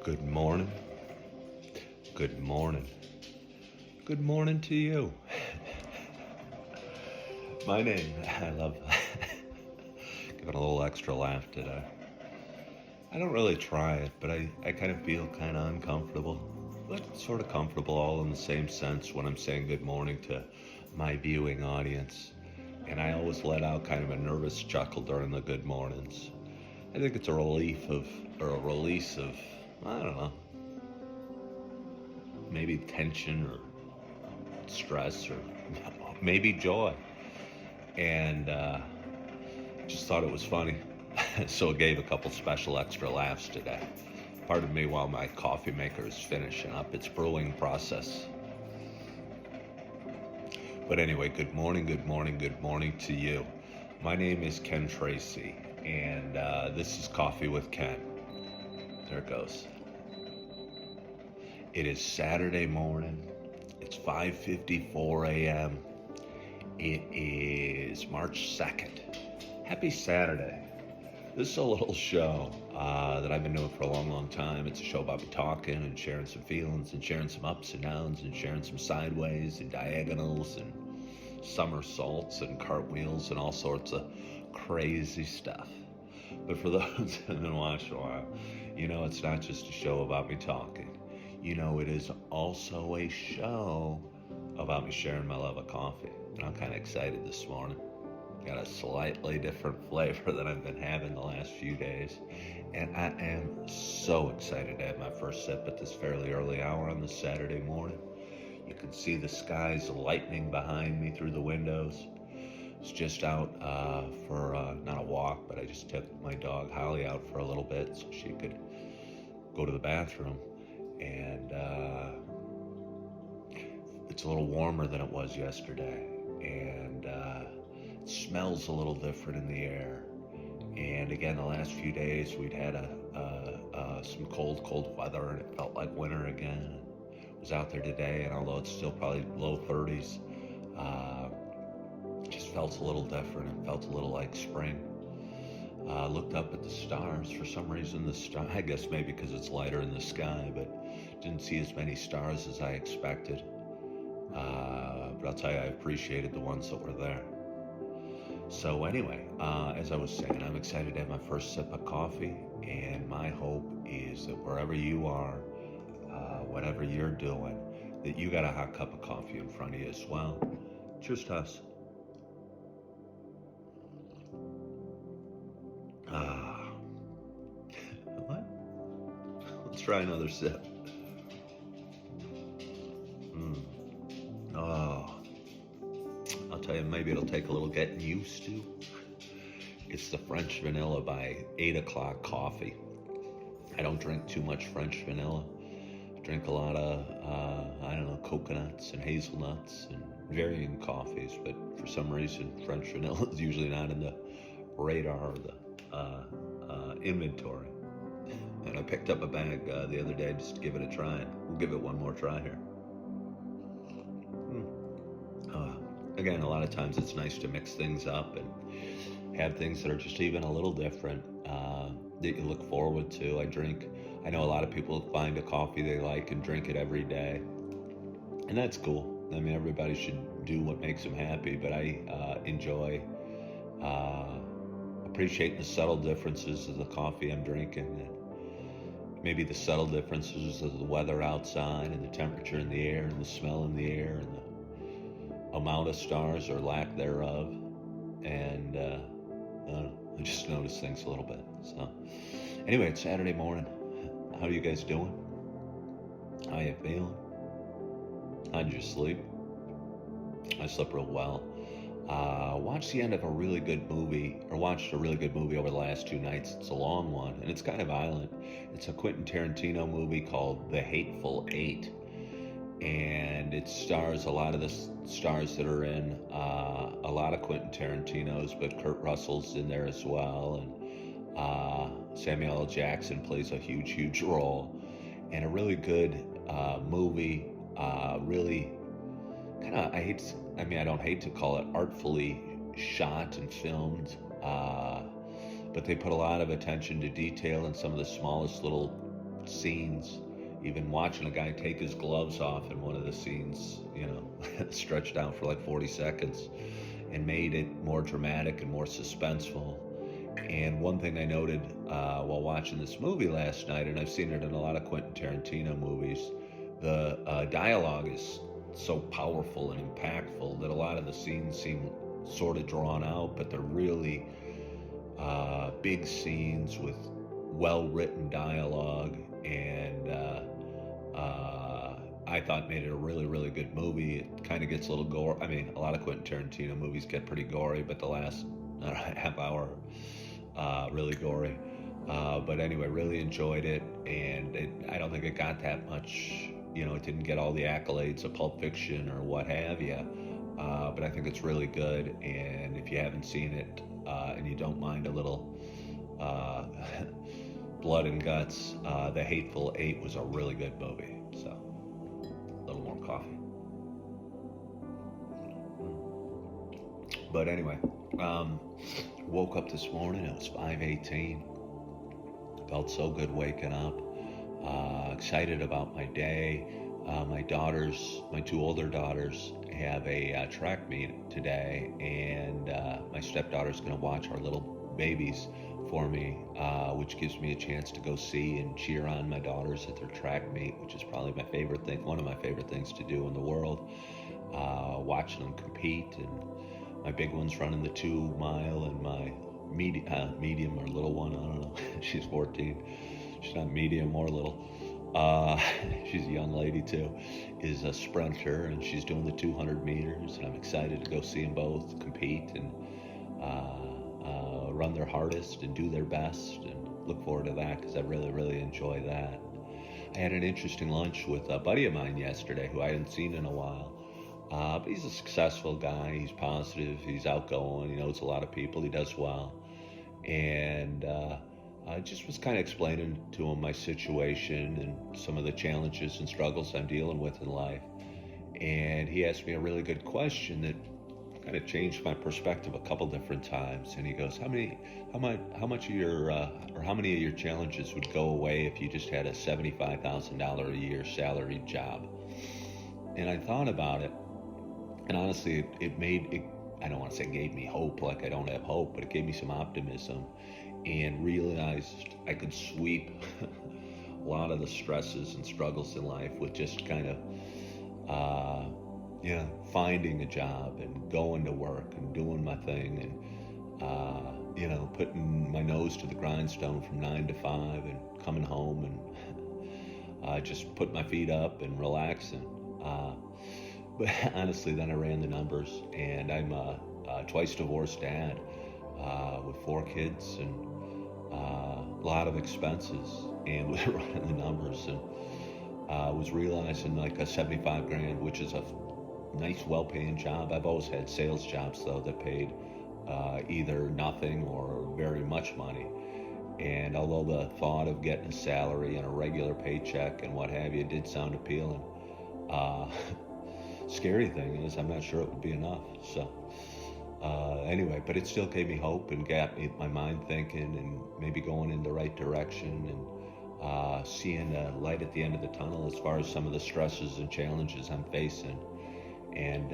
Good morning. Good morning. Good morning to you. My name, I love giving a little extra laugh today. I don't really try it, but I kind of feel kind of uncomfortable, but sort of comfortable all in the same sense when I'm saying good morning to my viewing audience. And I always let out kind of a nervous chuckle during the good mornings. I think it's a a release of, I don't know, maybe tension or stress or maybe joy. And just thought it was funny. So it gave a couple special extra laughs today. Pardon me while my coffee maker is finishing up its brewing process. But anyway, good morning, good morning, good morning to you. My name is Ken Tracy, and this is Coffee with Ken. There it goes. It is Saturday morning. It's 5:54 a.m. It is March 2nd. Happy Saturday. This is a little show that I've been doing for a long, long time. It's a show about me talking and sharing some feelings and sharing some ups and downs and sharing some sideways and diagonals and somersaults and cartwheels and all sorts of crazy stuff. But for those that have been watching a while, you know it's not just a show about me talking. You know it is also a show about me sharing my love of coffee. And I'm kind of excited this morning. Got a slightly different flavor than I've been having the last few days. And I am so excited to have my first sip at this fairly early hour on this Saturday morning. You can see the skies lightning behind me through the windows. I was just out for not a walk, but I just took my dog Holly out for a little bit so she could go to the bathroom. And it's a little warmer than it was yesterday. And it smells a little different in the air. And again, the last few days we'd had some cold weather, and it felt like winter again. I was out there today, and although it's still probably low 30s, it just felt a little different. It felt a little like spring. Looked up at the stars. For some reason, I guess maybe because it's lighter in the sky, but didn't see as many stars as I expected. But I'll tell you, I appreciated the ones that were there. So anyway, as I was saying, I'm excited to have my first sip of coffee, and my hope is that wherever you are, whatever you're doing, that you got a hot cup of coffee in front of you as well. Cheers to us. What? Let's try another sip. Oh, I'll tell you, maybe it'll take a little getting used to. It's the French vanilla by 8 o'clock coffee. I don't drink too much French vanilla. I drink a lot of, coconuts and hazelnuts and varying coffees, but for some reason, French vanilla is usually not in the radar or the inventory. And I picked up a bag the other day just to give it a try. We'll give it one more try here. Again, a lot of times it's nice to mix things up and have things that are just even a little different that you look forward to. I know a lot of people find a coffee they like and drink it every day. And that's cool. I mean, everybody should do what makes them happy, but I enjoy appreciating the subtle differences of the coffee I'm drinking. And maybe the subtle differences of the weather outside and the temperature in the air and the smell in the air and the amount of stars or lack thereof. And I just notice things a little bit. So anyway, it's Saturday morning. How are you guys doing? How you feeling? How'd you sleep? I slept real well. Watched the end of a really good movie, or watched a really good movie over the last 2 nights. It's a long one, and it's kind of violent. It's a Quentin Tarantino movie called The Hateful Eight. And it stars a lot of the stars that are in a lot of Quentin Tarantino's, but Kurt Russell's in there as well, and Samuel L. Jackson plays a huge role, and a really good movie. Really kind of, I don't hate to call it artfully shot and filmed, but they put a lot of attention to detail in some of the smallest little scenes. Even watching a guy take his gloves off in one of the scenes, stretched out for like 40 seconds and made it more dramatic and more suspenseful. And one thing I noted while watching this movie last night, and I've seen it in a lot of Quentin Tarantino movies, the dialogue is so powerful and impactful that a lot of the scenes seem sort of drawn out, but they're really big scenes with well-written dialogue, and I thought made it a really, really good movie. It kind of gets a little gore. I mean, a lot of Quentin Tarantino movies get pretty gory, but the last half hour, really gory. But anyway, really enjoyed it, and I don't think it got that much, it didn't get all the accolades of Pulp Fiction or what have you, but I think it's really good, and if you haven't seen it, and you don't mind a little blood and guts, The Hateful Eight was a really good movie. So, a little more coffee. But anyway, woke up this morning, it was 5:18. Felt so good waking up. Excited about my day. My two older daughters have a track meet today, and my stepdaughter's going to watch our little babies for me, which gives me a chance to go see and cheer on my daughters at their track meet, which is probably my favorite thing, one of my favorite things to do in the world. Watching them compete, and my big one's running the 2 mile, and my medium or little one, I don't know, she's 14. She's not medium or little. She's a young lady too, is a sprinter, and she's doing the 200 meters, and I'm excited to go see them both compete and run their hardest and do their best, and look forward to that because I really, really enjoy that. I had an interesting lunch with a buddy of mine yesterday who I hadn't seen in a while. But he's a successful guy. He's positive. He's outgoing. He knows a lot of people. He does well. And I just was kind of explaining to him my situation and some of the challenges and struggles I'm dealing with in life. And he asked me a really good question that kind of changed my perspective a couple different times. And he goes, how many of your challenges would go away if you just had a $75,000 a year salaried job? And I thought about it, and honestly, it made it, I don't want to say gave me hope, like I don't have hope, but it gave me some optimism, and realized I could sweep a lot of the stresses and struggles in life with just kind of finding a job and going to work and doing my thing, and putting my nose to the grindstone from 9 to 5 and coming home and just put my feet up and relaxing. But honestly, then I ran the numbers, and I'm a twice divorced dad with 4 kids and a lot of expenses, and was running the numbers, and was realizing like a 75 grand, which is a nice, well-paying job. I've always had sales jobs though that paid either nothing or very much money. And although the thought of getting a salary and a regular paycheck and what have you did sound appealing, scary thing is I'm not sure it would be enough. So anyway, but it still gave me hope and got me my mind thinking and maybe going in the right direction, and seeing a light at the end of the tunnel as far as some of the stresses and challenges I'm facing. And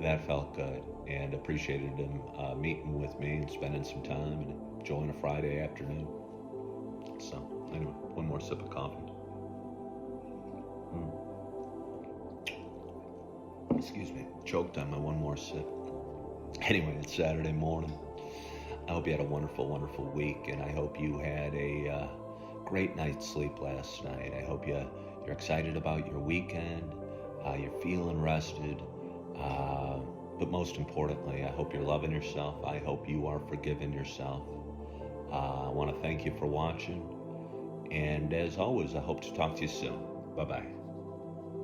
that felt good, and appreciated him meeting with me and spending some time and enjoying a Friday afternoon. So anyway, one more sip of coffee. Excuse me, choked on my one more sip. Anyway, it's Saturday morning. I hope you had a wonderful, wonderful week, and I hope you had a great night's sleep last night. I hope you're excited about your weekend. You're feeling rested. But most importantly, I hope you're loving yourself. I hope you are forgiving yourself. I want to thank you for watching. And as always, I hope to talk to you soon. Bye-bye.